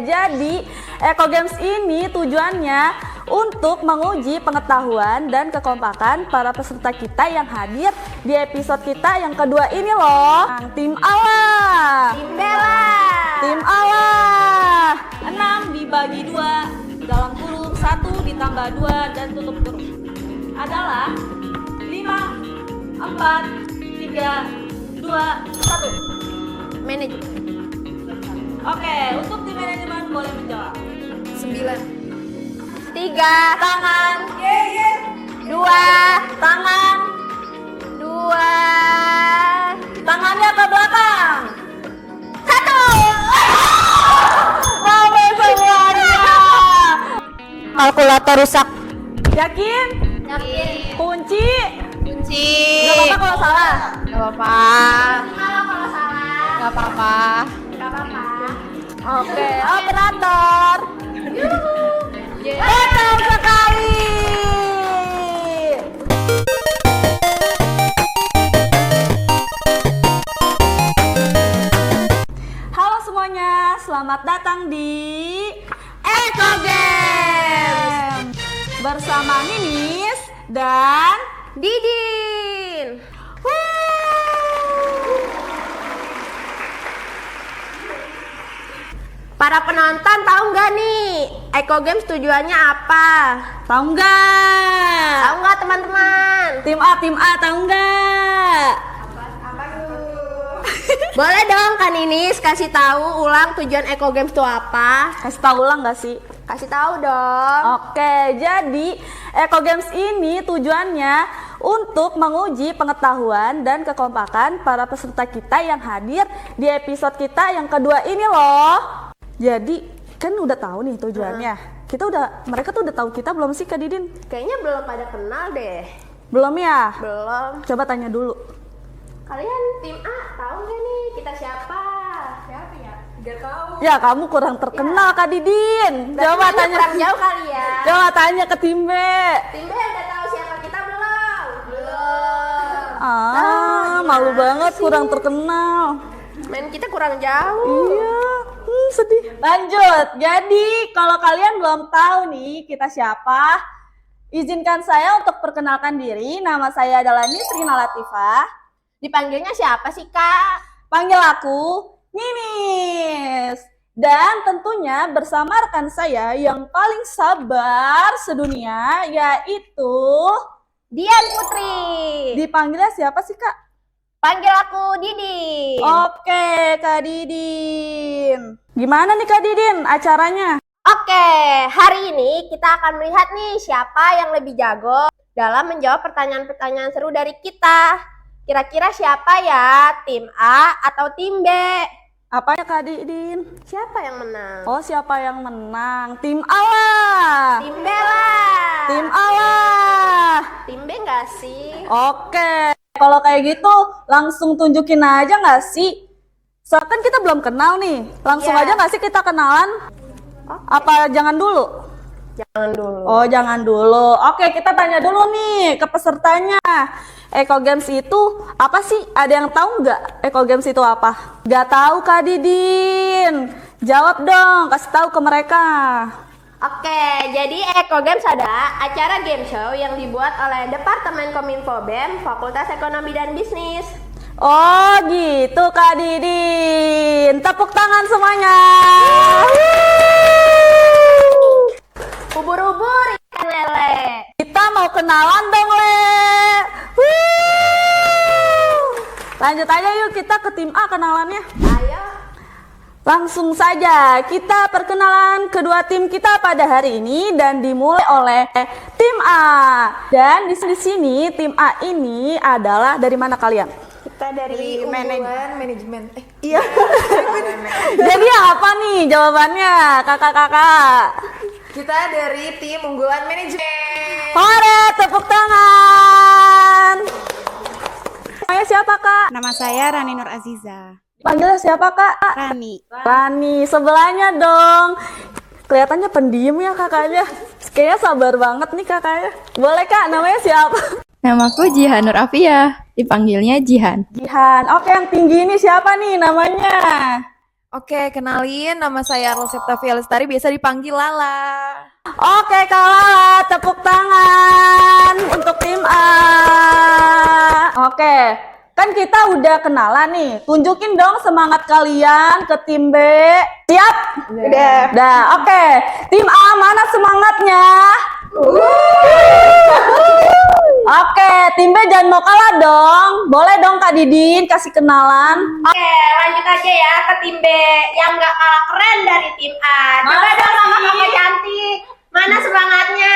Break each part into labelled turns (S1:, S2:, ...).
S1: Jadi, Eco Games ini tujuannya untuk menguji pengetahuan dan kekompakan para peserta kita yang hadir di episode kita yang kedua ini loh. Tim Allah,
S2: Tim Bella,
S1: Tim Allah. 6 dibagi 2 dalam kurung 1 ditambah 2 dan tutup kurung adalah 5, 4, 3, 2, 1.
S2: manajemen.
S1: Oke, untuk tim manajemen boleh menjawab.
S2: 9. 3 tangan. 2 tangan. 2
S1: Tangannya ke belakang.
S2: 1.
S1: Rame semuanya.
S2: Kalkulator rusak.
S1: Yakin?
S2: Yakin.
S1: Kunci.
S2: Kunci.
S1: Gak apa-apa kalau salah.
S2: Gak apa-apa. Kalau salah. Gak apa-apa. Gak apa-apa.
S1: Oke, operator. Betul sekali. Halo semuanya, selamat datang di Eco Games bersama Ninis dan
S2: Didin. Para penonton tahu nggak nih Eco Games tujuannya apa?
S1: tahu nggak?
S2: Tahu nggak teman-teman?
S1: Tim A tahu nggak?
S2: Boleh dong Kak Ninis kasih tahu ulang tujuan Eco Games itu apa?
S1: Kasih tahu ulang nggak sih?
S2: Kasih tahu dong.
S1: Oke, jadi Eco Games ini tujuannya untuk menguji pengetahuan dan kekompakan para peserta kita yang hadir di episode kita yang kedua ini loh. Jadi kan udah tahu nih tujuannya. Mereka tuh udah tahu kita belum sih Kak Didin?
S2: Kayaknya belum pada kenal deh.
S1: Belum ya?
S2: Belum.
S1: Coba tanya dulu.
S2: Kalian tim A tahu nggak nih kita siapa? Siapa ya? Gak tahu.
S1: Ya kamu kurang terkenal Kak Didin. Coba tanya.
S2: Kurang jauh kali ya.
S1: Coba tanya ke tim B.
S2: Tim B udah tahu siapa kita belum? Belum.
S1: Malu banget kurang terkenal.
S2: Main kita kurang jauh.
S1: Iya, sedih. Lanjut. Jadi kalau kalian belum tahu nih kita siapa, izinkan saya untuk perkenalkan diri. Nama saya adalah Nisrina Latifah.
S2: Dipanggilnya siapa sih Kak?
S1: Panggil aku Ninis. Dan tentunya bersama rekan saya yang paling sabar sedunia, yaitu
S2: Dian Putri.
S1: dipanggilnya siapa sih Kak?
S2: Panggil aku Didi.
S1: Oke Kak Didin. Gimana nih Kak Didin acaranya?
S2: Oke, hari ini kita akan melihat nih siapa yang lebih jago dalam menjawab pertanyaan-pertanyaan seru dari kita. Kira-kira siapa ya? Tim A atau tim B?
S1: Apanya Kak Didin?
S2: Siapa yang menang?
S1: Oh, siapa yang menang? Tim Allah.
S2: Tim Bella.
S1: Tim Allah.
S2: Tim B nggak sih?
S1: Oke. Kalau kayak gitu langsung tunjukin aja nggak sih? Soalnya kan kita belum kenal nih. Langsung
S2: Iya.
S1: aja nggak sih kita kenalan? Apa jangan dulu?
S2: Jangan dulu.
S1: Oh, jangan dulu. Oke, kita tanya dulu nih ke pesertanya. Eco Games itu apa sih? Ada yang tahu nggak Eco Games itu apa? Nggak tahu Kak Didin. Jawab dong, kasih tahu ke mereka.
S2: Oke, jadi Eco Games adalah acara game show yang dibuat oleh Departemen Kominfo BEM, Fakultas Ekonomi dan Bisnis.
S1: Oh gitu Kak Didin. Tepuk tangan semuanya.
S2: Ubur-ubur ikan lele.
S1: Kita mau kenalan dong Le. Lanjut aja yuk kita ke tim A kenalannya.
S2: Ayo.
S1: Langsung saja kita perkenalan kedua tim kita pada hari ini dan dimulai oleh tim A. Dan di sini tim A ini adalah dari mana kalian?
S2: Kita dari
S3: manajemen.
S1: Iya. Jadi apa nih jawabannya kakak-kakak?
S3: Kita dari tim unggulan manajemen.
S1: Hore, tepuk tangan. Namanya siapa kak?
S4: Nama saya Rani Nur Aziza.
S1: Panggilnya siapa kak?
S4: Rani.
S1: Rani, sebelahnya dong. Kelihatannya pendiam ya kakaknya. Kayaknya sabar banget nih kakaknya. Boleh kak, namanya siapa?
S4: Namaku Jihan Nur Afia, dipanggilnya Jihan.
S1: Jihan. Oke, yang tinggi ini siapa nih namanya?
S3: Oke, kenalin nama saya Arul Septavia Lestari, biasa dipanggil Lala.
S1: Oke, Kak Lala, tepuk tangan untuk tim A. Oke, kan kita udah kenalan nih. Tunjukin dong semangat kalian ke tim B. Siap? Udah. Oke. Tim A, mana semangatnya? Oke, tim B jangan mau kalah dong. Boleh dong Kak Didin kasih kenalan.
S2: Oke, lanjut aja ya ke tim B yang nggak kalah keren dari tim A. Coba dong sama kakak cantik. Mana semangatnya?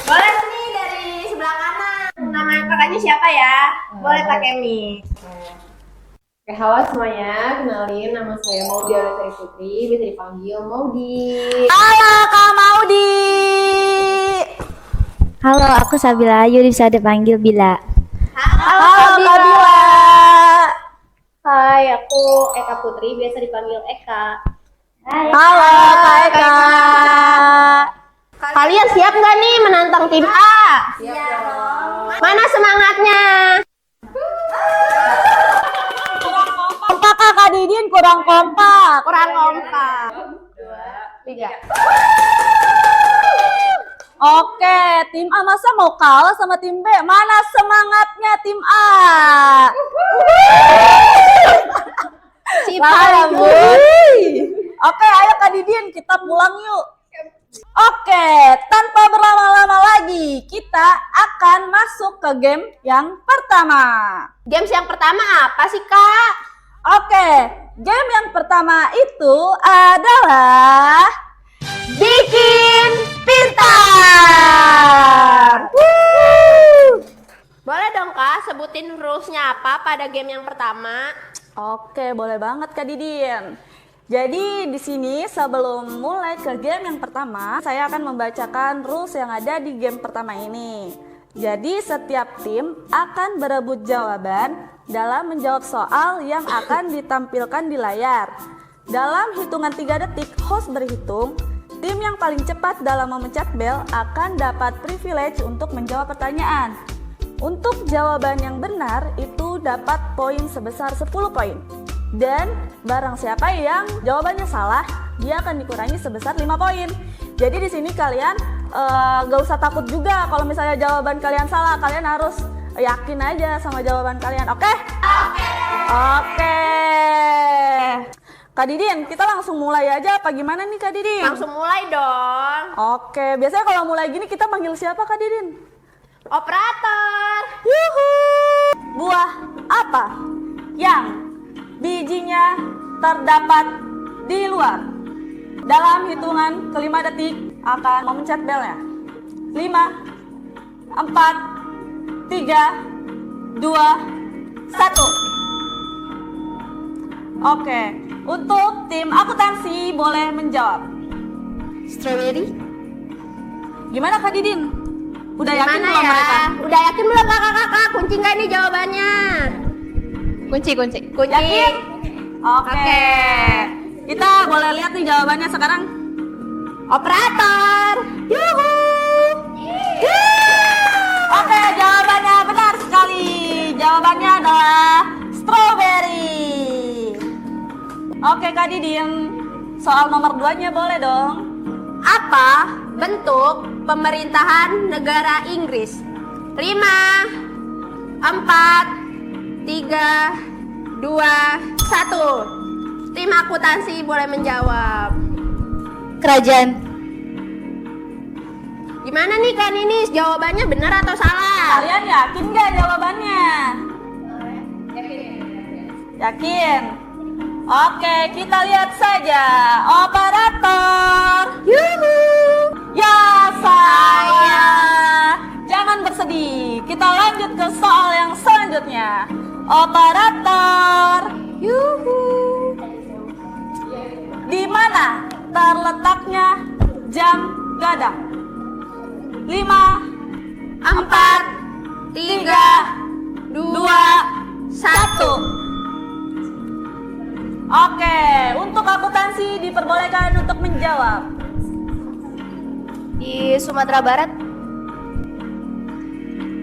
S2: Boleh nih dari sebelah kanan. Nama kakaknya siapa ya? Boleh pakai mic.
S5: Oke, halo semuanya, kenalin nama saya Maudi Alasari Putri, bisa dipanggil Maudi.
S1: Halo Kak Maudi.
S6: Halo, aku Sabila Ayu, bisa dipanggil Bila.
S1: Halo Kak Bila.
S5: Hai, aku Eka Putri, biasa dipanggil Eka.
S1: Halo Kak Eka.
S2: Kalian siap nggak nih menantang tim A? Siap dong. Mana semangatnya?
S1: Kompak Kak Didin, kurang kompak.
S2: Kurang kompak. 3.
S1: Oke, tim A masa mau kalah sama tim B? Mana semangatnya tim A? Kalah, Bu. Oke, ayo Kak Didin, kita pulang yuk. Oke, tanpa berlama-lama lagi, kita akan masuk ke game yang pertama.
S2: Games yang pertama apa sih, Kak?
S1: Oke, game yang pertama itu adalah Bikin Pintar.
S2: Boleh dong, Kak, sebutin rules-nya apa pada game yang pertama?
S1: Oke, boleh banget Kak Didin. Jadi di sini sebelum mulai ke game yang pertama, saya akan membacakan rules yang ada di game pertama ini. Jadi setiap tim akan berebut jawaban dalam menjawab soal yang akan ditampilkan di layar. Dalam hitungan 3 detik, host berhitung. Tim yang paling cepat dalam memencet bel akan dapat privilege untuk menjawab pertanyaan. Untuk jawaban yang benar itu dapat poin sebesar 10 poin. Dan barang siapa yang jawabannya salah, dia akan dikurangi sebesar 5 poin. Jadi di sini kalian gak usah takut juga kalau misalnya jawaban kalian salah. Kalian harus yakin aja sama jawaban kalian, oke? Oke. Kak Didin, kita langsung mulai aja apa gimana nih Kak Didin?
S2: Langsung mulai dong.
S1: Oke, biasanya kalau mulai gini kita panggil siapa Kak Didin?
S2: Operator.
S1: Yuhu. Buah apa yang bijinya terdapat di luar? Dalam hitungan ke-5 detik akan memencet belnya. 5, 4, 3, 2, 1. Oke, untuk tim akuntansi boleh menjawab.
S6: Strawberry?
S1: Gimana Kak Didin? Udah yakin
S2: Gimana
S1: belum
S2: ya?
S1: mereka?
S2: Udah yakin belum kakak-kakak? Kunci nggak nih jawabannya?
S4: Kunci.
S2: Kunci.
S1: Yakin? Oke. Kita boleh lihat nih jawabannya sekarang.
S2: Operator.
S1: Yuhu. Oke, jawabannya benar sekali. Jawabannya adalah strawberry. Oke Kak Didin, soal nomor 2-nya boleh dong.
S2: Apa bentuk pemerintahan negara Inggris? 5, 4, 3, 2, 1. Tim akuntansi boleh menjawab.
S6: Kerajaan.
S2: Gimana nih Kak Ninis? Jawabannya benar atau salah?
S1: Kalian yakin gak jawabannya? Yakin? Oke, kita lihat saja. Operator. Yuhu. Ya, saya. Jangan bersedih. Kita lanjut ke soal yang selanjutnya. Operator. Yuhu. Di mana terletaknya jam gadang? 5, 4, 3, 2, 1. Oke, untuk akuntansi diperbolehkan untuk menjawab.
S6: Di Sumatera Barat?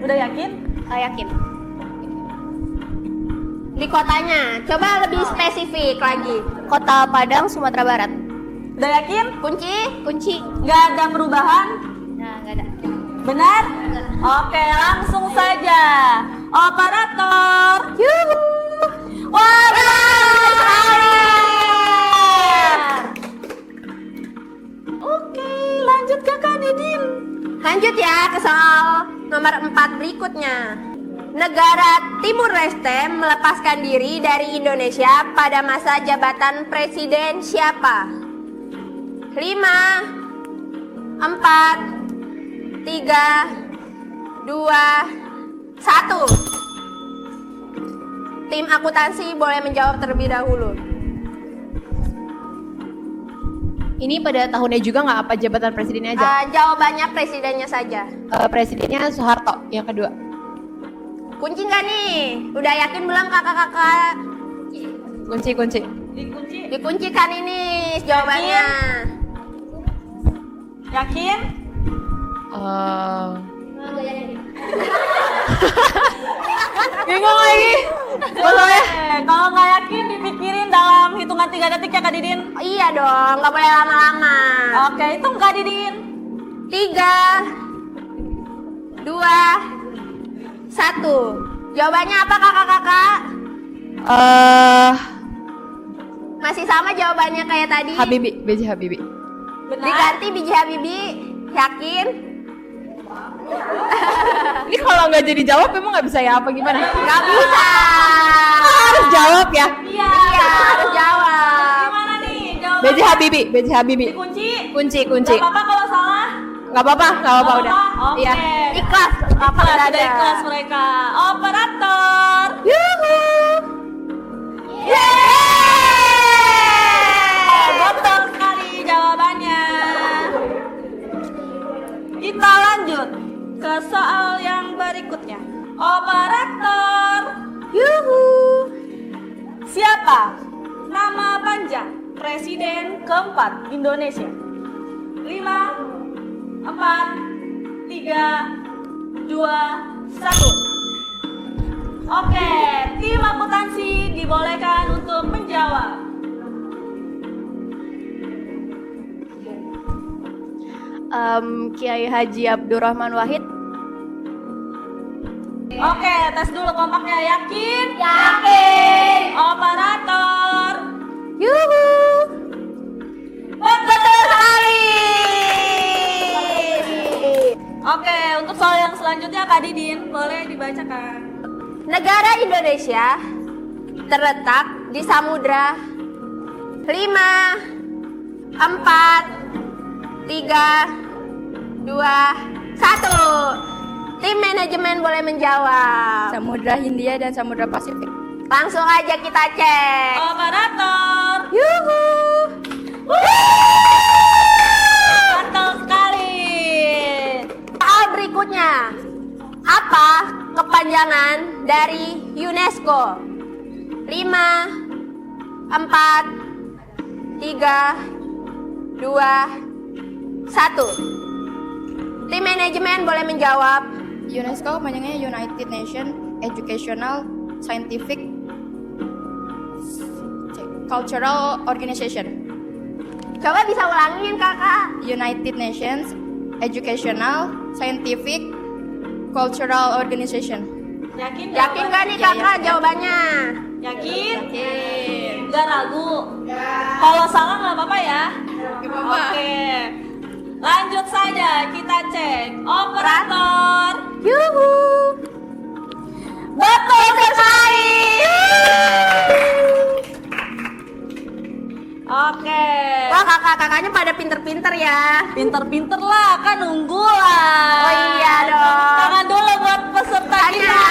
S1: Udah yakin?
S6: Yakin.
S2: Di kotanya, coba lebih spesifik lagi.
S6: Kota Padang, Sumatera Barat.
S1: Udah yakin?
S2: Kunci.
S1: Nggak ada perubahan?
S6: Nah, nggak ada.
S1: Benar? Oke, langsung saja. Operator. Yuhu. Wah, benar sekali. Oke, lanjut ke Kak Didin.
S2: Lanjut ya ke soal nomor 4 berikutnya. Negara Timur Leste melepaskan diri dari Indonesia pada masa jabatan presiden siapa? 5, 4, 3, 2, 1. Tim akuntansi boleh menjawab terlebih dahulu.
S4: Ini pada tahunnya juga nggak apa jabatan presidennya aja?
S2: Jawabannya presidennya saja.
S4: Presidennya Soeharto yang kedua.
S2: Kunci nggak nih? Udah yakin belum kakak-kakak?
S4: Kunci.
S1: Dikunci.
S2: Dikuncikan ini jawabannya.
S1: Yakin?
S3: Bingung lagi.
S1: Kalau nggak yakin dipikirin dalam hitungan 3 detik ya Kak Didin.
S2: Oh, iya dong, nggak boleh lama-lama.
S1: Oke, hitung Kak Didin.
S2: 3, 2, 1. Jawabannya apa kakak-kakak? Masih sama jawabannya kayak tadi?
S4: Habibie, B.J. Habibie.
S1: Benar.
S2: Diganti B.J. Habibie. Yakin?
S4: Ini kalau nggak jadi jawab emang nggak bisa ya apa gimana?
S2: Nggak bisa.
S4: Harus jawab ya.
S1: Iya.
S2: Iya, harus jawab.
S1: Gimana nih jawabannya?
S4: B.J. Habibie, B.J. Habibie.
S1: Dikunci.
S4: Kunci.
S1: Gak apa-apa kalau salah.
S4: Nggak apa-apa udah.
S1: Oke.
S4: Iya.
S2: Ikhlas. Apa
S1: Ikhlas,
S2: ada?
S1: sudah ikhlas mereka. Operator. Betul sekali jawabannya. Kita lanjut ke soal yang berikutnya. Operator. Yuhu. Siapa nama panjang Presiden keempat Indonesia? 5, 4, 3, 2, 1. Oke, tim akuntansi dibolehkan untuk menjawab.
S6: Kiai Haji Abdurrahman Wahid.
S1: Oke, tes dulu kompaknya. Yakin?
S2: Yakin.
S1: Operator.
S2: Yuhu.
S1: Betul sekali. Oke, untuk soal yang selanjutnya Kak Didin, boleh dibacakan.
S2: Negara Indonesia terletak di samudra. 5, 4, 3, 2, 1. Tim manajemen boleh menjawab.
S6: Samudra Hindia dan Samudra Pasifik.
S2: Langsung aja kita cek.
S1: Operator.
S2: Yuhu.
S1: Betul sekali.
S2: Soal berikutnya. Apa kepanjangan dari UNESCO? 5, 4, 3, 2, 1. Tim manajemen boleh menjawab.
S6: UNESCO panjangnya United Nations Educational, Scientific, Cultural Organization.
S2: Coba bisa ulangin kakak.
S6: United Nations Educational, Scientific, Cultural Organization.
S1: Yakin?
S2: Yakin gak nih
S6: Iya,
S2: kakak
S6: yakin.
S2: jawabannya?
S1: Yakin? Gak ragu. Kalau salah nggak apa-apa ya. Oke. Lanjut saja kita cek. Operator.
S2: Yuhu.
S1: Betul sekali. Oke.
S2: Wah kakak-kakaknya pada pinter-pinter ya.
S1: Pinter-pinter lah, kan unggulan.
S2: Oh iya dong.
S1: Tangan dulu buat peserta kita.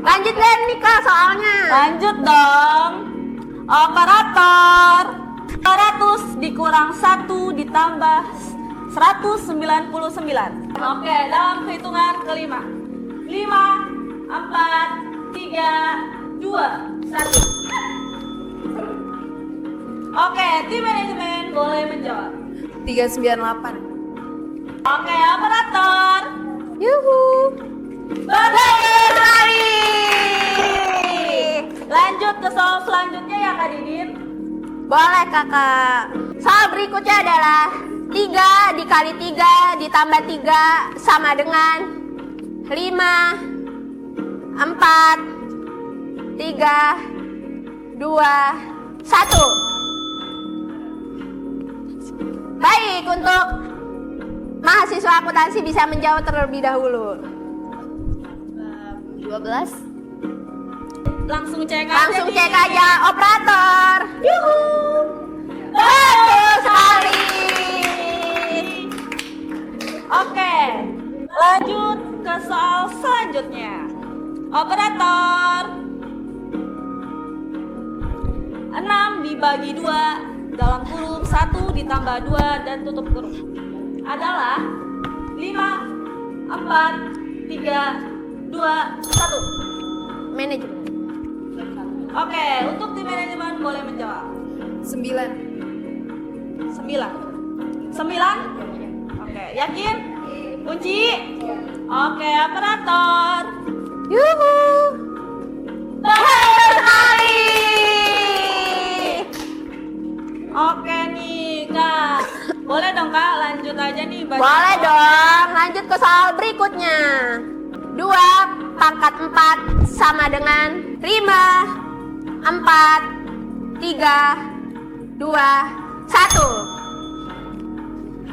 S2: Lanjut deh nih kak soalnya.
S1: Lanjut dong. Operator. 100 dikurang 1 ditambah 199. Oke, dalam hitungan kelima. 5, 4, 3, 2, 1. Oke, tim manajemen boleh menjawab.
S3: 398.
S1: Oke, operator.
S2: Yuhu.
S1: Betul sekali. Lanjut ke soal selanjutnya ya Kak Didin.
S2: Boleh kakak. Soal berikutnya adalah 3 dikali 3 ditambah 3 sama dengan 5, 4, 3, 2, 1. Baik, untuk mahasiswa akuntansi bisa menjawab terlebih dahulu.
S6: 12.
S1: Langsung cek aja.
S2: Langsung
S1: nih.
S2: cek aja operator. Yuhu. Betul sekali.
S1: Oke, lanjut ke soal selanjutnya. Operator. 6 dibagi 2 dalam kurung 1 ditambah 2 dan tutup kurung adalah 5, 4, 3, 2, 1.
S2: Manajemen.
S1: Oke, untuk tim manajemen boleh menjawab.
S3: 9.
S1: 9. Oke, yakin? Kunci? Oke, operator.
S2: Yuhu. Betul sekali.
S1: Oke nih, Kak. Boleh dong, Kak, lanjut aja nih.
S2: Boleh dong. Lanjut ke soal berikutnya. 2 pangkat 4 sama dengan 5, 4, 3, 2, 1.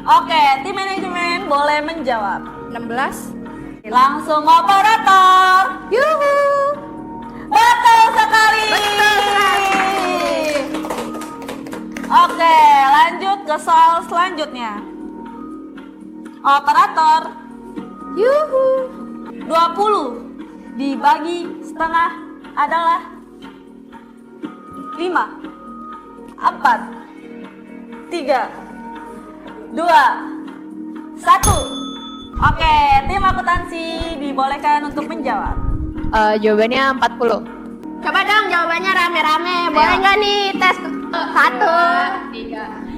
S1: Oke, tim manajemen boleh menjawab.
S6: 16.
S1: Langsung operator.
S2: Yuhu.
S1: Betul sekali. Oke, lanjut ke soal selanjutnya. Operator.
S2: Yuhu.
S1: 20 dibagi setengah adalah 5, 4, 3, 2, 1. Oke, tim akuntansi dibolehkan untuk menjawab.
S4: Jawabannya 40.
S2: Coba dong jawabannya rame-rame. Boleh nggak nih tes 1,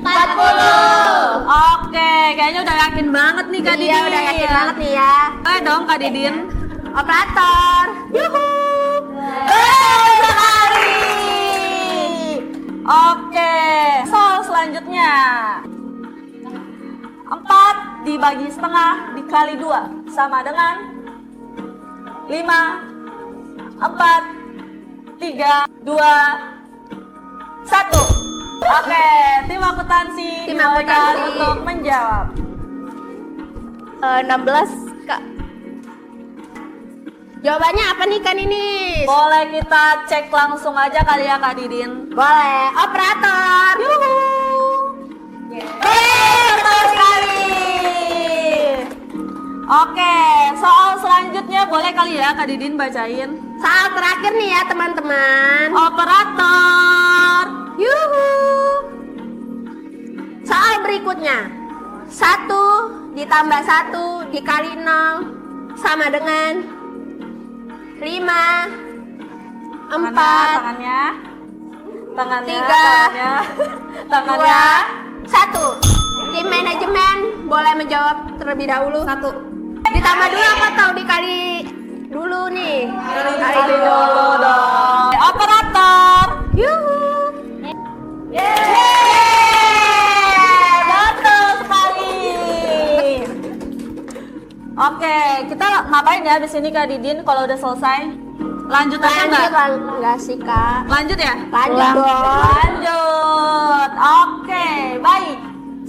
S2: 40.
S1: Oke, kayaknya udah yakin banget nih Kak Didin.
S2: Iya, udah yakin banget nih ya.
S1: Boleh dong Kak Didin.
S2: Operator. Yuhu.
S1: Betul sekali. Oke, soal selanjutnya. 4 dibagi setengah dikali 2 sama dengan 5, 4, 3, 2, 1. Oke, tim akuntansi
S2: Tim
S1: dibolehkan
S2: akuntansi.
S1: untuk menjawab.
S6: 16, Kak.
S2: Jawabannya apa nih kan ini?
S1: Boleh kita cek langsung aja kali ya Kak Didin.
S2: Boleh. Operator. Yuhu.
S1: Betul sekali. Oke, soal selanjutnya boleh kali ya Kak Didin bacain.
S2: Soal terakhir nih ya teman-teman.
S1: Operator.
S2: Yuhu. Soal berikutnya. 1 ditambah 1 dikali 0 sama dengan 5, 4,
S1: Tangannya. Tangannya.
S2: 3,
S1: Tangannya.
S2: 2, 1. Tim manajemen boleh menjawab terlebih dahulu.
S3: 1.
S2: Ditambah dulu apa atau dikali dulu nih?
S1: Kali dulu dong. Operator.
S2: Yuhu.
S1: Betul sekali. Oke, kita ngapain ya di sini Kak Didin kalau udah selesai? Lanjut aja
S2: Lanjut
S1: nggak?
S2: enggak sih Kak?
S1: Lanjut ya?
S2: Lanjut dong.
S1: Lanjut. Oke, baik.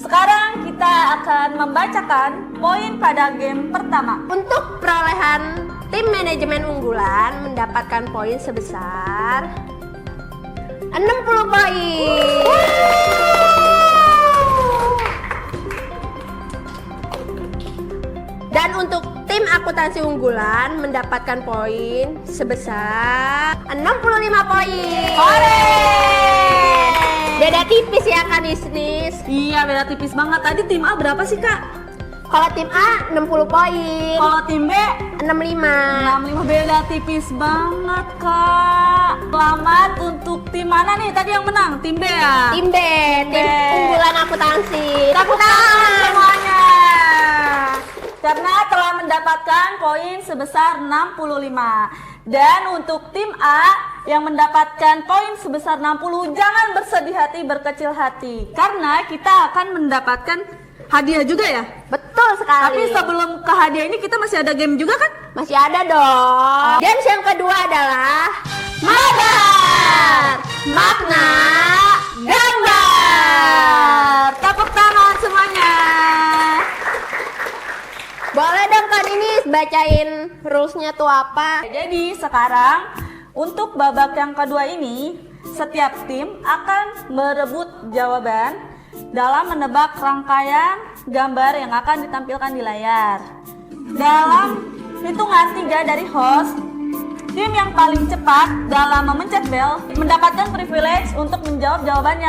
S1: Sekarang kita akan membacakan poin pada game pertama.
S2: Untuk perolehan tim manajemen unggulan mendapatkan poin sebesar 60 poin. Dan untuk tim akuntansi unggulan mendapatkan poin sebesar 65 poin. Beda tipis ya Kak Disnis.
S1: Iya, beda tipis banget. Tadi tim A berapa sih Kak?
S2: Kalau tim A 60 poin,
S1: Kalau tim B
S2: 65.
S1: 65, beda tipis banget Kak. Selamat untuk tim mana nih tadi yang menang? Tim B ya?
S2: Tim B, tim
S1: B.
S2: unggulan akuntansi.
S1: Tepuk tangan semuanya. karena telah mendapatkan poin sebesar 65. Dan untuk tim A yang mendapatkan poin sebesar 60, jangan bersedih hati, berkecil hati, karena kita akan mendapatkan hadiah juga ya.
S2: Betul sekali.
S1: Tapi sebelum ke hadiah ini kita masih ada game juga kan?
S2: Masih ada dong. Games yang kedua adalah Magar, makna gambar.
S1: Tepuk tangan semuanya.
S2: Boleh dong Kak Ninis bacain rules-nya tuh apa?
S1: Jadi sekarang untuk babak yang kedua ini, setiap tim akan berebut jawaban dalam menebak rangkaian gambar yang akan ditampilkan di layar. Dalam hitungan 3 dari host, tim yang paling cepat dalam memencet bel mendapatkan privilege untuk menjawab jawaban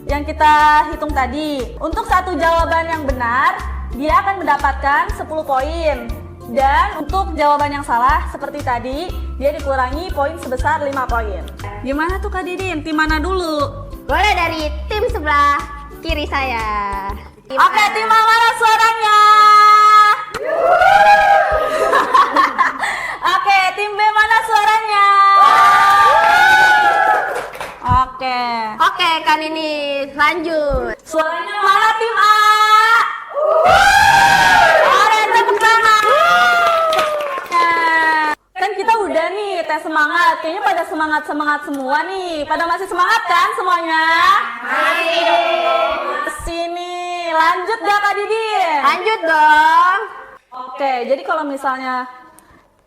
S1: yang kita hitung tadi. Untuk satu jawaban yang benar, dia akan mendapatkan 10 poin. Dan untuk jawaban yang salah seperti tadi, dia dikurangi poin sebesar 5 poin. Gimana tuh Kak Didin? Tim mana dulu?
S2: Boleh dari tim sebelah kiri saya.
S1: Oke, tim mana suaranya? Oke, tim B mana suaranya? Oke.
S2: Oke, Kak Ninis, lanjut.
S1: Suaranya mana tim A? Oke, tepuk tangan. Kan kita udah nih tes semangat. Kayaknya pada semangat semua nih. Pada masih semangat kan semuanya? Masih. Sini. Lanjut gak Kak Didin?
S2: Lanjut dong.
S1: Oke, jadi kalau misalnya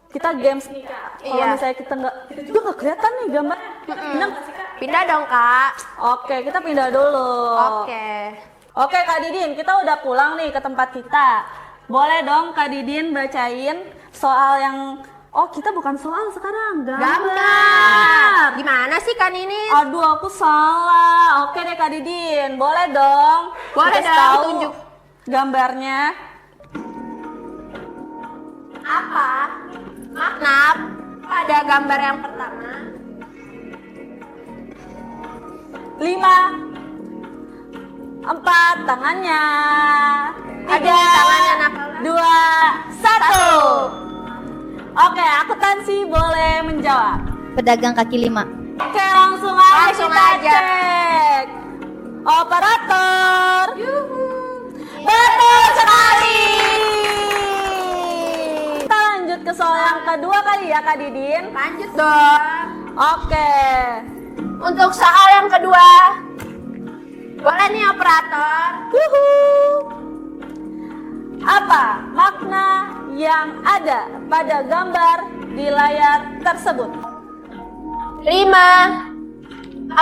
S1: kita games nih Kak. Kalau
S2: Iya.
S1: misalnya kita juga nggak kelihatan nih gambar. Pindah nggak sih, Kak?
S2: Pindah dong Kak.
S1: Oke, kita pindah dulu. Oke Kak Didin, kita udah pulang nih ke tempat kita. Boleh dong Kak Didin bacain soal yang... Oh, kita bukan soal sekarang, gambar.
S2: Gimana sih Kak Ninis?
S1: Aduh, aku salah. Oke deh Kak Didin, boleh dong.
S2: Boleh
S1: Kita
S2: dong,
S1: tahu
S2: tunjuk.
S1: gambarnya.
S2: Apa makna pada gambar yang pertama?
S1: 5, 4, tangannya.
S2: Ada tangannya apa?
S1: 2, 1. Oke, akuntansi boleh menjawab.
S3: Pedagang kaki 5.
S1: Oke, langsung aja
S2: Langsung
S1: kita
S2: aja.
S1: cek. Operator. Betul sekali. Kita lanjut ke soal yang kedua kali ya Kak Didin.
S2: Lanjut dong.
S1: Oke.
S2: Untuk soal yang kedua, boleh nih operator.
S1: Apa makna yang ada pada gambar di layar tersebut?
S2: 5, 4,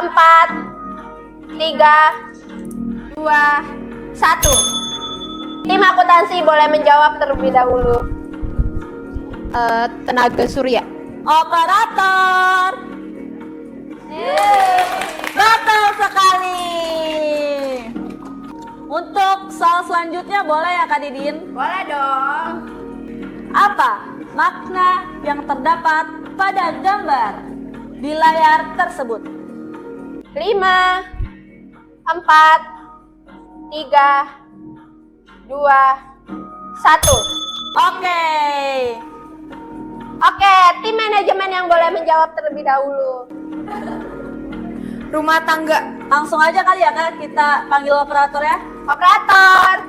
S2: 3, 2, 1. Tim akuntansi boleh menjawab terlebih dahulu.
S4: Tenaga surya.
S1: Operator. Betul sekali. Untuk soal selanjutnya boleh ya Kak Didin?
S2: Boleh dong.
S1: Apa makna yang terdapat pada gambar di layar tersebut?
S2: 5, 4, 3, 2, 1. Oke, tim manajemen yang boleh menjawab terlebih dahulu.
S3: Rumah tangga.
S1: Langsung aja kali ya Kak, kita panggil operator ya.
S2: Operator.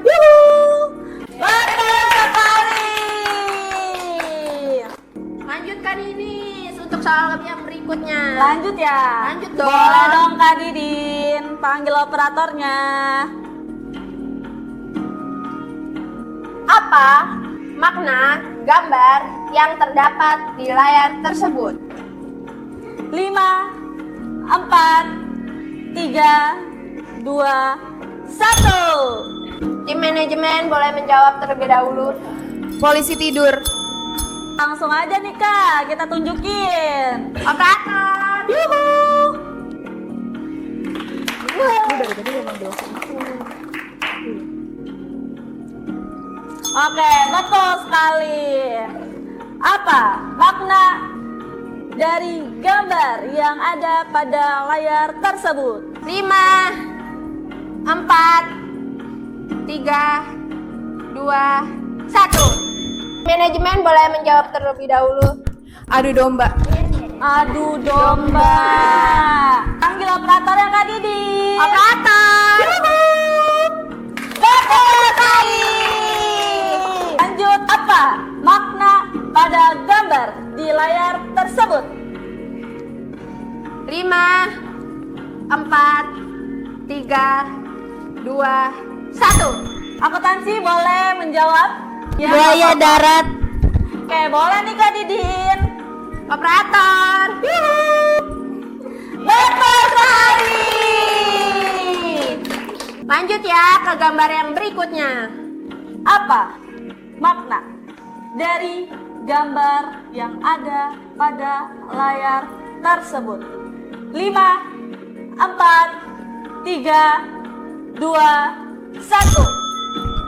S1: Betul sekali.
S2: Lanjutkan ini untuk soal yang berikutnya.
S1: Lanjut ya.
S2: Lanjut dong.
S1: Boleh dong Kak Didin, panggil operatornya.
S2: Apa makna gambar yang terdapat di layar tersebut?
S1: 5, 4, 3, 2, 1.
S2: Tim manajemen boleh menjawab terlebih dahulu.
S3: Polisi tidur.
S1: Langsung aja nih Kak, kita tunjukin.
S2: Operator.
S1: Oke, betul sekali. Apa makna dari gambar yang ada pada layar tersebut?
S2: 5, 4, 3, 2, 1. Manajemen boleh menjawab terlebih dahulu.
S3: Adu domba.
S1: Adu domba. Panggil operatornya Kak Didi.
S2: Operator.
S1: Betul sekali. Lanjut, apa makna pada gambar di layar tersebut?
S2: 5, 4, 3, 2, 1.
S1: Akuntansi boleh menjawab? Ya,
S3: Buaya
S1: apa-apa.
S3: darat.
S1: Oke, boleh nih Kak Didin.
S2: Operator.
S1: Betul sekali.
S2: Lanjut ya ke gambar yang berikutnya.
S1: Apa makna dari gambar yang ada pada layar tersebut? 5, 4, 3, 2, 1.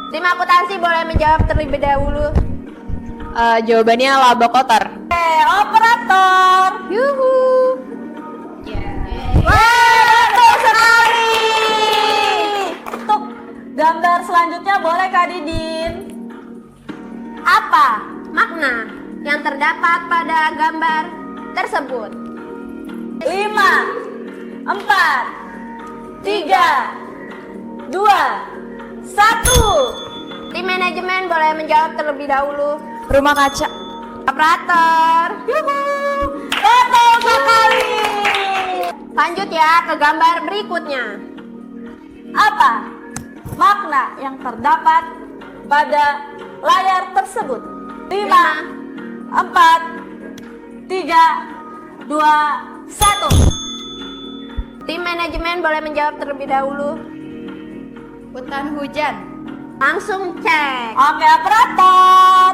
S2: Tim akuntansi boleh menjawab terlebih dahulu.
S4: Jawabannya laba kotor.
S1: Oke, operator.
S2: Yuhu.
S1: Betul sekali. Untuk gambar selanjutnya boleh Kak Didin.
S2: Apa makna yang terdapat pada gambar tersebut?
S1: 5, 4, 3, 2, 1.
S2: Tim manajemen boleh menjawab terlebih dahulu.
S3: Rumah kaca.
S2: Operator.
S1: Betul sekali.
S2: Lanjut ya ke gambar berikutnya.
S1: Apa makna yang terdapat pada layar tersebut? 5, 4, 3, 2, 1.
S2: Tim manajemen boleh menjawab terlebih dahulu.
S6: Hutan hujan.
S2: Langsung cek.
S1: Oke, operator.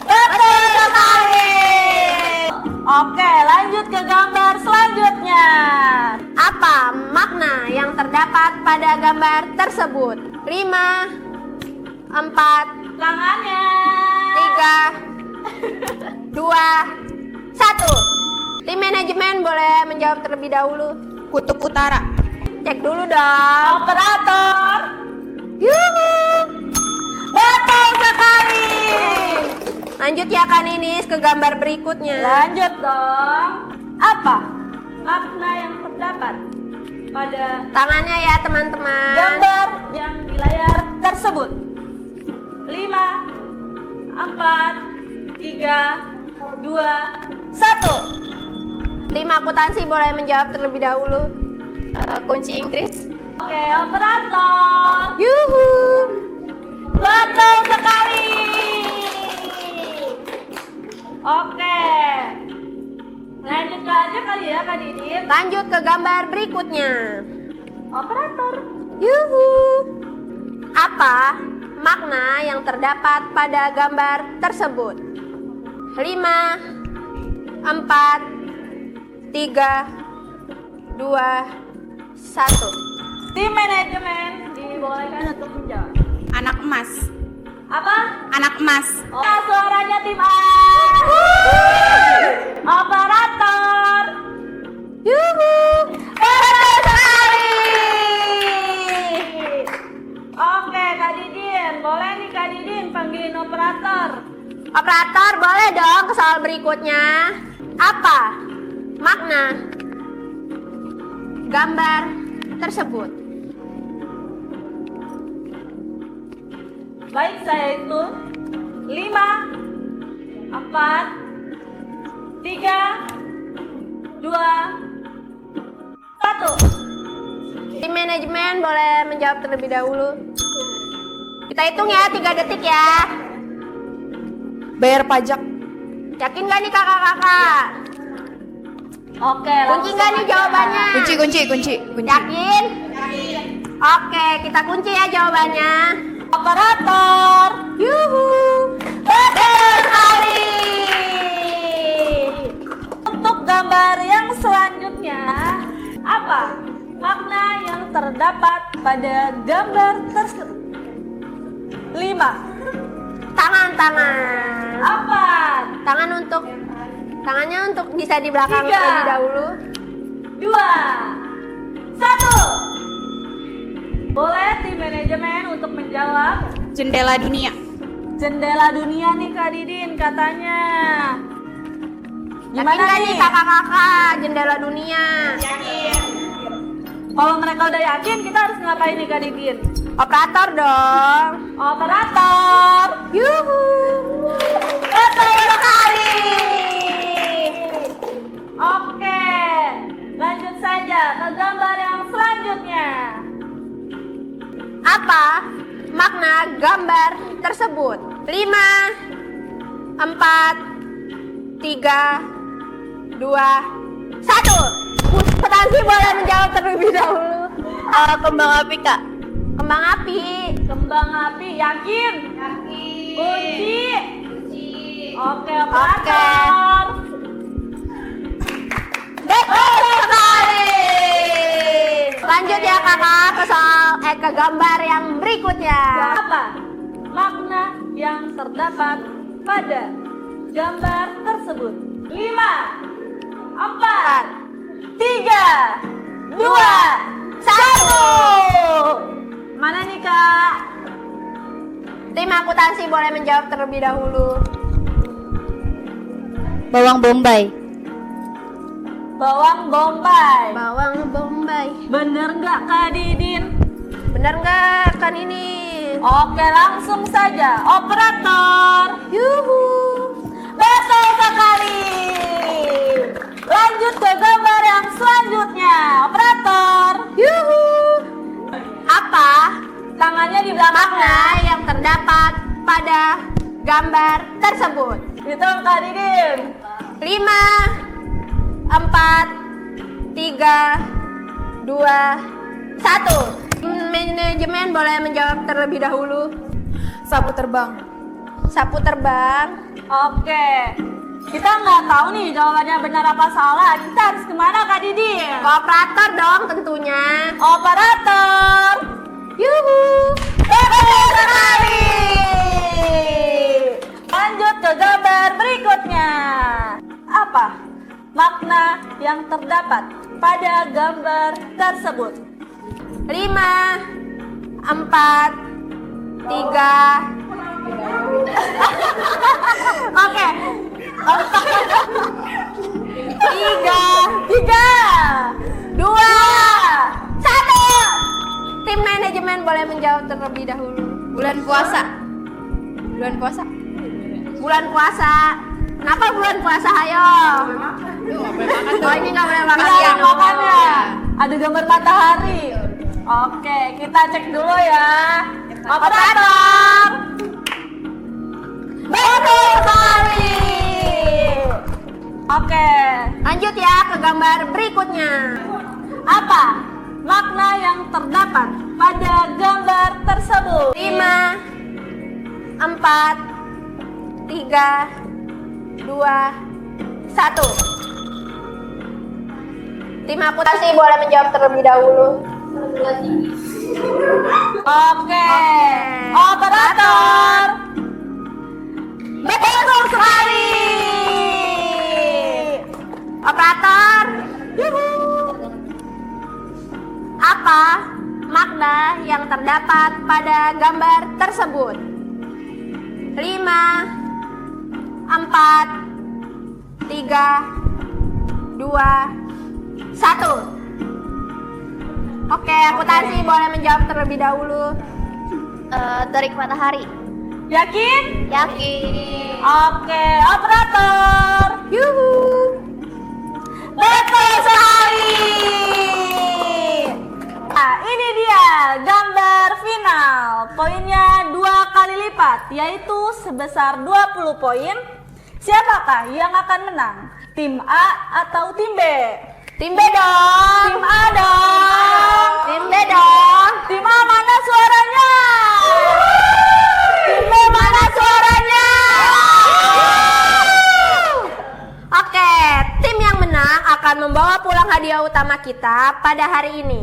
S1: Betul sekali. Oke, lanjut ke gambar selanjutnya.
S2: Apa makna yang terdapat pada gambar tersebut? 5, 4,
S1: Tangannya.
S2: 3, 2, 1. Tim manajemen boleh menjawab terlebih dahulu.
S3: Kutub utara.
S2: Cek dulu dong.
S1: Operator.
S2: Yuhu.
S1: Betul sekali.
S2: Lanjut ya Kak Ninis ke gambar berikutnya.
S1: Lanjut dong. Apa makna yang terdapat pada
S2: Tangannya ya teman-teman.
S1: gambar yang di layar tersebut? 5, 4, 3, 2, 1.
S2: Tim akuntansi boleh menjawab terlebih dahulu.
S6: Kunci Inggris.
S1: Oke, operator.
S2: Yuhu.
S1: Betul sekali. Oke. Lanjut aja kali ya Kak Didin.
S2: Lanjut ke gambar berikutnya.
S1: Operator.
S2: Yuhu. Apa makna yang terdapat pada gambar tersebut? 5, 4, 3, 2, 1.
S1: Tim manajemen dibolehkan untuk menjawab.
S6: Anak emas.
S1: Apa?
S6: Anak emas.
S1: Oh, suaranya tim A. Operator.
S2: Yuhu.
S1: Betul sekali. Oke, Kak Didin. Boleh nih Kak Didin panggilin operator.
S2: Operator boleh dong ke soal berikutnya. Apa makna gambar tersebut?
S1: Baik, saya itu 5, 4, 3, 2, 1.
S2: Tim manajemen boleh menjawab terlebih dahulu. Kita hitung ya 3 detik ya.
S3: Bayar pajak.
S2: Yakin gak nih kakak-kakak?
S1: Oke,
S2: Kunci gak nih jawabannya?
S3: Kunci.
S2: Yakin? Oke, kita kunci ya jawabannya.
S1: Operator.
S2: Yuhu.
S1: Betul sekali. Untuk gambar yang selanjutnya, apa makna yang terdapat pada gambar tersebut? 5,
S2: Tangan.
S1: apa?
S2: Tangannya untuk bisa di belakang
S1: 3,
S2: terlebih dahulu.
S1: 2, 1. Boleh tim manajemen untuk menjawab.
S6: Jendela dunia.
S1: Jendela dunia nih Kak Didin katanya.
S2: Yakin gak nih kakak-kakak jendela dunia?
S1: Kalau mereka udah yakin, kita harus ngapain nih Kak Didin?
S2: Operator dong.
S1: Operator.
S2: Yuhu.
S1: Betul sekali. Oke, lanjut saja ke gambar yang selanjutnya.
S2: Apa makna gambar tersebut? 5, 4, 3, 2, 1. Petansi boleh menjawab terlebih dahulu.
S3: Kembang api, Kak.
S2: Kembang api.
S1: Kembang api, yakin? Yakin. Kunci. Oke, operator.
S2: Betul sekali. Lanjut ya kakak ke gambar yang berikutnya.
S1: Apa makna yang terdapat pada gambar tersebut? 5, 4, 3, 2, 1. Mana nih Kak?
S2: Tim akuntansi boleh menjawab terlebih dahulu.
S3: Bawang bombay.
S1: Bawang bombay.
S2: Bawang bombay.
S1: Bener nggak Kak Didin?
S2: Bener nggak kan ini?
S1: Oke, langsung saja. Operator.
S2: Yuhu.
S1: Betul sekali. Lanjut ke gambar yang selanjutnya. Operator.
S2: Yuhu. Apa
S1: Tangannya di belakang.
S2: makna yang terdapat pada gambar tersebut?
S1: Itu Kak Didin.
S2: 5, 4, 3, 2, 1. Manajemen boleh menjawab terlebih dahulu.
S3: Sapu terbang.
S2: Sapu terbang.
S1: Oke. Kita nggak tahu nih jawabannya benar apa salah. Kita harus kemana Kak Didin?
S2: Operator dong tentunya.
S1: Operator.
S2: Yuhu.
S1: Betul sekali. Lanjut ke gambar berikutnya. Apa makna yang terdapat pada gambar tersebut?
S2: 5, 4, 3.
S1: Oke. 3, 2, 1.
S2: Tim manajemen boleh menjawab terlebih dahulu.
S6: Bulan puasa. Bulan puasa.
S2: Bulan puasa. Kenapa bulan puasa? Ayo. Oh ini nggak boleh makan
S1: Bisa
S2: siang.
S1: makannya. Ada gambar matahari. Oke, kita cek dulu ya. Operator. Betul sekali. Oke.
S2: Lanjut ya ke gambar berikutnya.
S1: Apa makna yang terdapat pada gambar tersebut?
S2: 5, 4, 3, 2, 1. Tim akuntansi boleh menjawab terlebih dahulu.
S1: Oke. Operator. Betul sekali.
S2: Operator. Apa makna yang terdapat pada gambar tersebut? 5, 4, 3, 2, 1. Oke, akuntansi boleh menjawab terlebih dahulu.
S3: Terik matahari.
S1: Yakin?
S3: Yakin.
S1: Oke, operator.
S2: Yuhu.
S1: Betul sekali. Nah, ini dia gambar final. Poinnya 2 kali lipat, yaitu sebesar 20 poin. Siapakah yang akan menang? Tim A atau tim B?
S2: Tim B dong.
S1: Tim A dong.
S2: Tim B dong.
S1: Tim A mana suaranya? Tim B mana suaranya?
S2: Oke, tim yang menang akan membawa pulang hadiah utama kita pada hari ini.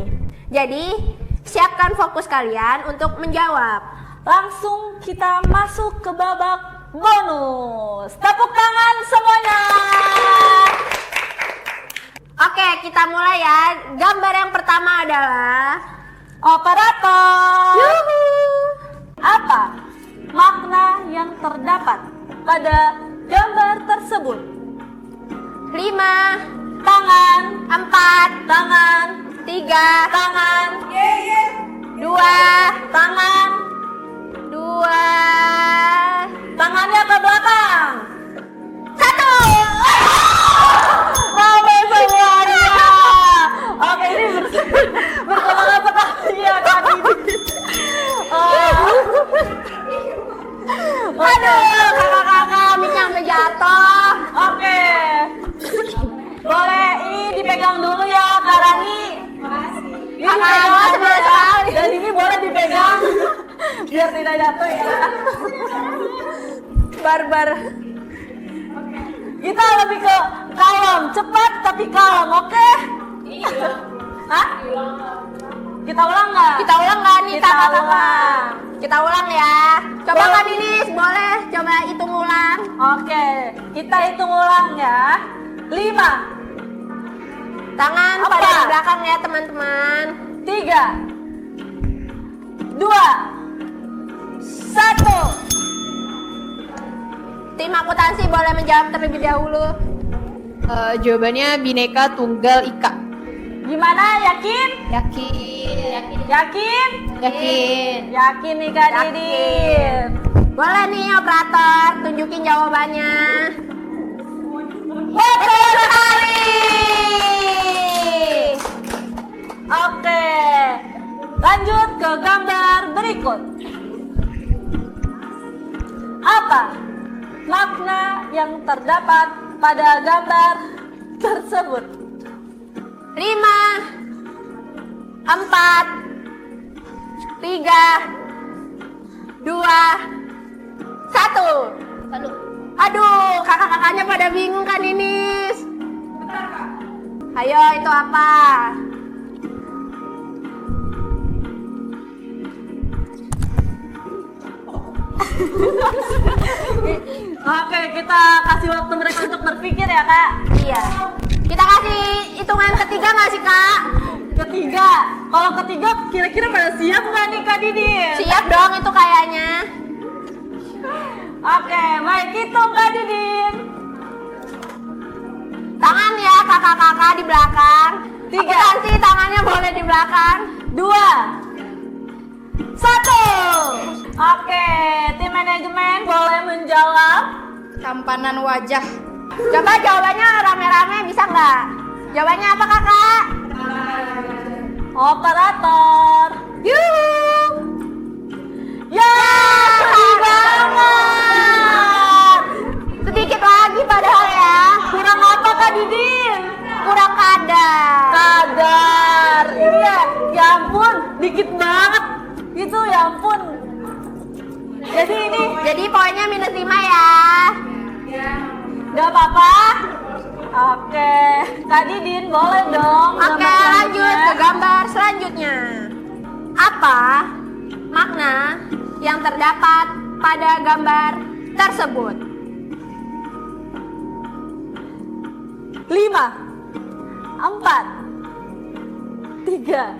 S2: Jadi, siapkan fokus kalian untuk menjawab.
S1: Langsung kita masuk ke babak bonus. Tepuk tangan semuanya.
S2: Oke, kita mulai ya. Gambar yang pertama adalah
S1: Operator. Apa makna yang terdapat pada gambar tersebut?
S2: 5,
S1: Tangan,
S2: 4,
S1: tangan,
S2: 3,
S1: tangan,
S2: 2,
S1: tangan.
S2: 2,
S1: Tangannya ke belakang.
S2: 1.
S1: Sampai semuanya. Oke, ini bersemangat sekali ya Kak Didi.
S2: Aduh, kakak-kakak, mic-nya sampai jatuh.
S1: Oke. Boleh ini dipegang dulu ya Kak Rani. Ini
S2: Kakak, semangat sekali.
S1: Dan ini boleh dipegang biar tidak jatuh ya.
S2: Barbar.
S1: Kita lebih ke kalem, cepat tapi kalem, oke? Iya. Hah? Kita ulang nggak?
S2: Kita ulang nggak nih
S1: Kita
S2: kakak-kakak?
S1: ulang.
S2: Kita ulang ya. Coba
S1: Boleh.
S2: Kak Dinis, boleh coba hitung ulang.
S1: Oke, kita hitung ulang ya. 5,
S2: Tangan
S1: Apa?
S2: pada di belakang ya teman-teman.
S1: 3, 2, 1.
S2: Tim akuntansi boleh menjawab terlebih dahulu.
S4: Jawabannya Bhinneka Tunggal Ika.
S1: Gimana? Yakin?
S4: Yakin.
S1: Yakin?
S4: Yakin.
S1: Yakin nih Kak Didin.
S2: Boleh nih operator, tunjukin jawabannya.
S1: Betul sekali. Oke, lanjut ke gambar berikut. Apa makna yang terdapat pada gambar tersebut?
S2: 5, 4, 3, 2, 1. Aduh, kakak-kakaknya pada bingung kan Dinis. Ayo, itu apa?
S1: Oke, kita kasih waktu mereka untuk berpikir ya Kak.
S2: Iya. Kita kasih hitungan ketiga nggak sih Kak?
S1: Ketiga, kalau ketiga kira-kira pada siap nggak nih Kak Didin?
S2: Siap dong itu kayaknya.
S1: Oke, baik hitung Kak Didin.
S2: Tangan ya kakak-kakak di belakang.
S1: 3,
S2: Akuntansi tangannya boleh di belakang.
S1: 2, 1. Oke, tim manajemen boleh menjawab.
S6: Tampanan wajah.
S2: Coba jawabannya rame-rame bisa nggak? Jawabannya apa kakak?
S1: Operator. Yuh. Ya, sedih banget.
S2: Sedikit lagi padahal ya.
S1: Kurang apa Kak Didin?
S2: Kurang kadar.
S1: Kadar. Iya, ya ampun, dikit banget. Itu ya ampun. Jadi ini
S2: Jadi poinnya -5 ya.
S1: nggak apa-apa. Oke, Kak Didin boleh dong.
S2: Oke,
S1: gambar
S2: lanjut ke
S1: selanjutnya.
S2: gambar selanjutnya. Apa makna yang terdapat pada gambar tersebut?
S1: 5, 4, 3,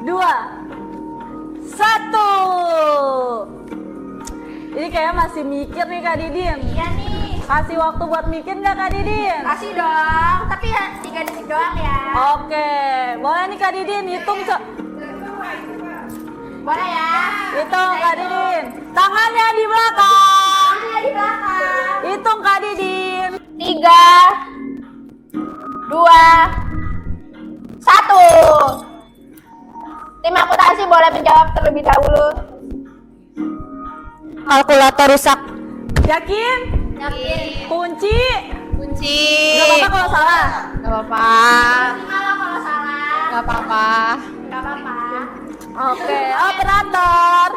S1: 2, 1. Ini kayak masih mikir nih Kak Didin.
S2: Iya nih.
S1: Kasih waktu buat mikir nggak Kak Didin?
S2: Kasih dong, tapi ya 3 detik doang ya.
S1: Oke, boleh nih Kak Didin hitung
S2: Boleh ya?
S1: hitung Kak Didin. Tangannya di belakang.
S2: Tangannya di belakang.
S1: Hitung Kak Didin.
S2: 3, 2, 1. Tim akuntansi boleh menjawab terlebih dahulu.
S6: Kalkulator rusak.
S1: Yakin?
S2: Yakin.
S1: Kunci.
S4: Kunci.
S1: Gak apa-apa kalau salah.
S4: Gak apa-apa.
S2: Kalau salah.
S4: Gak apa-apa.
S2: Gak apa-apa.
S1: Oke, operator.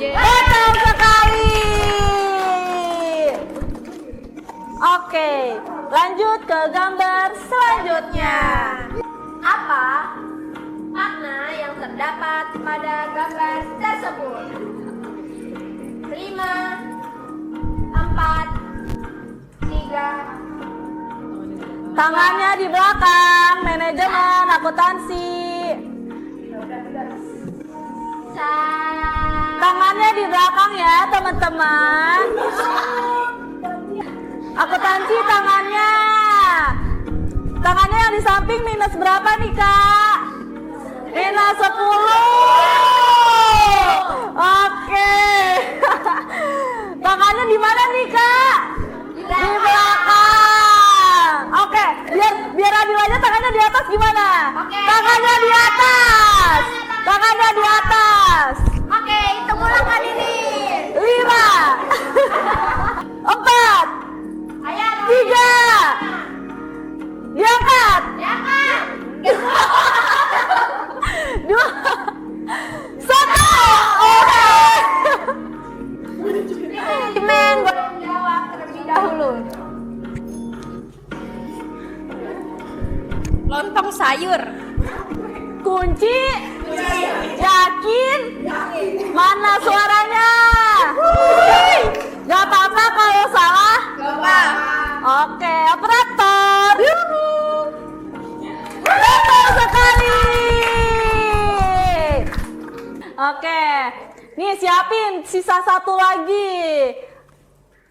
S1: Betul sekali. Oke, lanjut ke gambar selanjutnya.
S2: Apa makna yang terdapat pada gambar tersebut? 5, 4, 3.
S1: Tangannya di belakang, manajemen, akuntansi. Tangannya di belakang ya, teman-teman. Akuntansi tangannya. Tangannya yang di samping minus berapa nih, Kak? Minus 10. Oke. Tangannya di mana nih, Kak? Di belakang. Oke, biar adil aja, tangannya di atas gimana? Tangannya di atas. Tangannya di atas.
S2: Oke, hitung ulang Kak Didi.
S1: 5 4
S2: Ayo,
S1: 3 diangkat.
S2: diangkat.
S1: 2 1. Oke.
S2: Men, boleh jawab terlebih dahulu.
S6: Lontong sayur.
S1: Kunci. Yakin? Mana suaranya? Gak apa-apa kalau salah. Oke, operator. Betul sekali. Oke, nih siapin sisa satu lagi.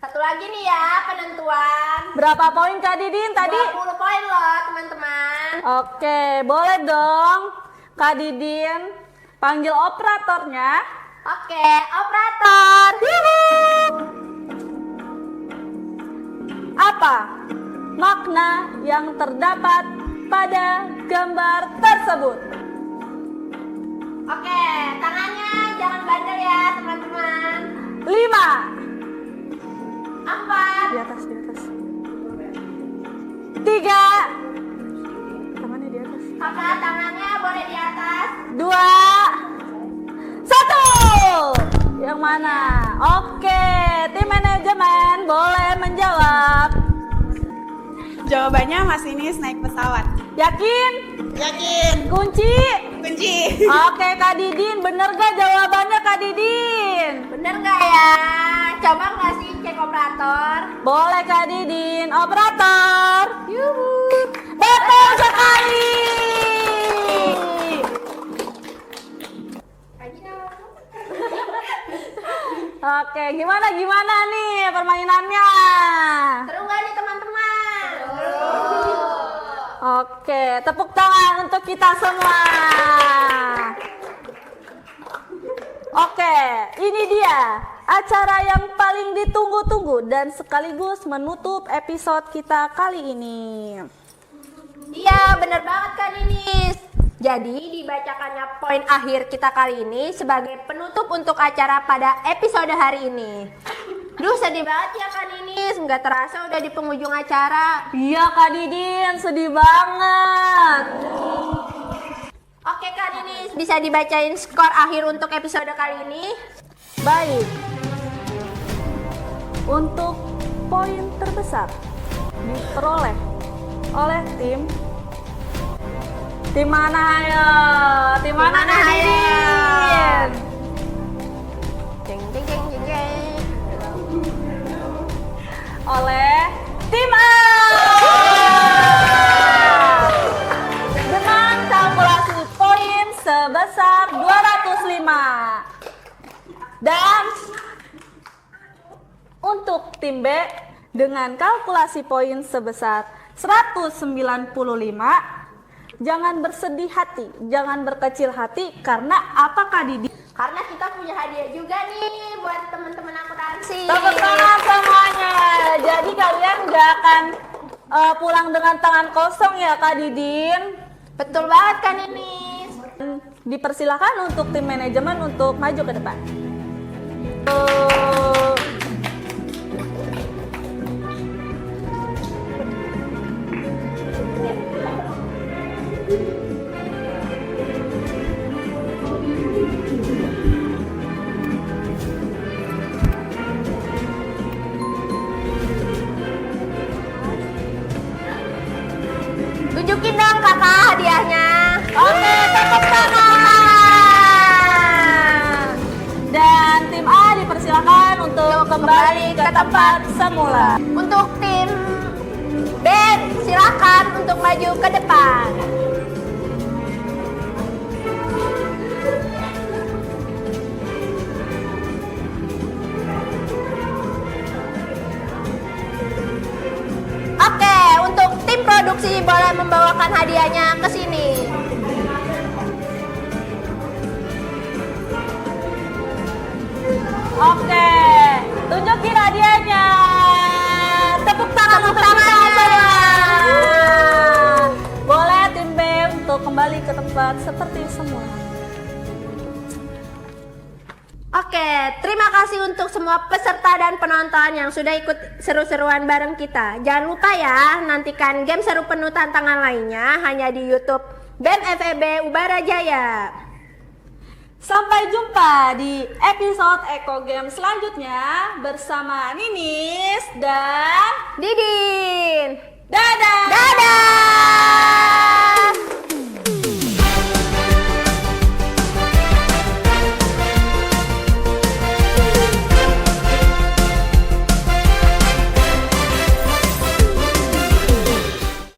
S2: Satu lagi nih ya penentuan.
S1: Berapa poin Kak Didin tadi?
S2: 20 poin loh teman-teman.
S1: Oke, boleh dong Kak Didin panggil operatornya.
S2: Oke, operator.
S1: Apa makna yang terdapat pada gambar tersebut?
S2: Oke, tangannya jangan bandel ya teman-teman.
S1: 5
S2: 4,
S1: di atas 3 tangannya di atas
S2: kakak tangannya boleh di atas.
S1: 2 1 yang mana? Oke, tim manajemen boleh menjawab.
S6: Jawabannya masinis naik pesawat.
S1: Yakin?
S6: Yakin.
S1: Kunci?
S6: Kunci.
S1: Oke Kak Didin, bener gak jawabannya Kak Didin?
S2: Bener nggak ya? Coba nggak sih cek operator?
S1: Boleh Kak Didin, operator. Yuhu. Betul sekali. Oke, gimana nih permainannya?
S2: Seru nggak nih teman-teman?
S1: Oke, tepuk tangan untuk kita semua. Oke, ini dia acara yang paling ditunggu-tunggu dan sekaligus menutup episode kita kali ini.
S2: Iya, bener banget kan Ninis. Jadi dibacakannya poin akhir kita kali ini sebagai penutup untuk acara pada episode hari ini. Duh, sedih banget ya Kak Ninis, nggak terasa udah di penghujung acara.
S1: Iya Kak Didin, sedih banget.
S2: Oke Kak Ninis, bisa dibacain skor akhir untuk episode kali ini?
S1: Baik. Untuk poin terbesar diperoleh oleh tim mana ayo? Tim mana
S2: Tim mana,
S1: Kak
S2: ayo?
S1: Didin?
S2: Jeng jeng jeng jeng jeng.
S1: Oleh tim A dengan kalkulasi poin sebesar 205. Dan untuk tim B dengan kalkulasi poin sebesar 195. Jangan bersedih hati, jangan berkecil hati, karena apa Kak Didi?
S2: Karena kita punya hadiah juga nih buat teman-teman akuntansi.
S1: Tepuk tangan semuanya. Jadi kalian nggak akan pulang dengan tangan kosong ya Kak Didin?
S2: Betul banget kan Ninis.
S1: Dipersilakan untuk tim manajemen untuk maju ke depan.
S2: Tunjukin dong kakak hadiahnya.
S1: Oke, tepuk tangan. Dan tim A dipersilakan untuk kembali ke tempat semula.
S2: Untuk tim B, silakan untuk maju ke depan. MC boleh membawakan hadiahnya ke sini.
S1: Oke, tunjukin hadiahnya. Tepuk tangan untuk kita
S2: tangannya.
S1: semua. Boleh tim B untuk kembali ke tempat seperti semula.
S2: Oke, terima kasih untuk semua peserta dan penonton yang sudah ikut seru-seruan bareng kita. Jangan lupa ya, nantikan game seru penuh tantangan lainnya hanya di YouTube BEM FEB Ubara Jaya.
S1: Sampai jumpa di episode Eco Game selanjutnya bersama Ninis dan
S2: Didin.
S1: Dadah.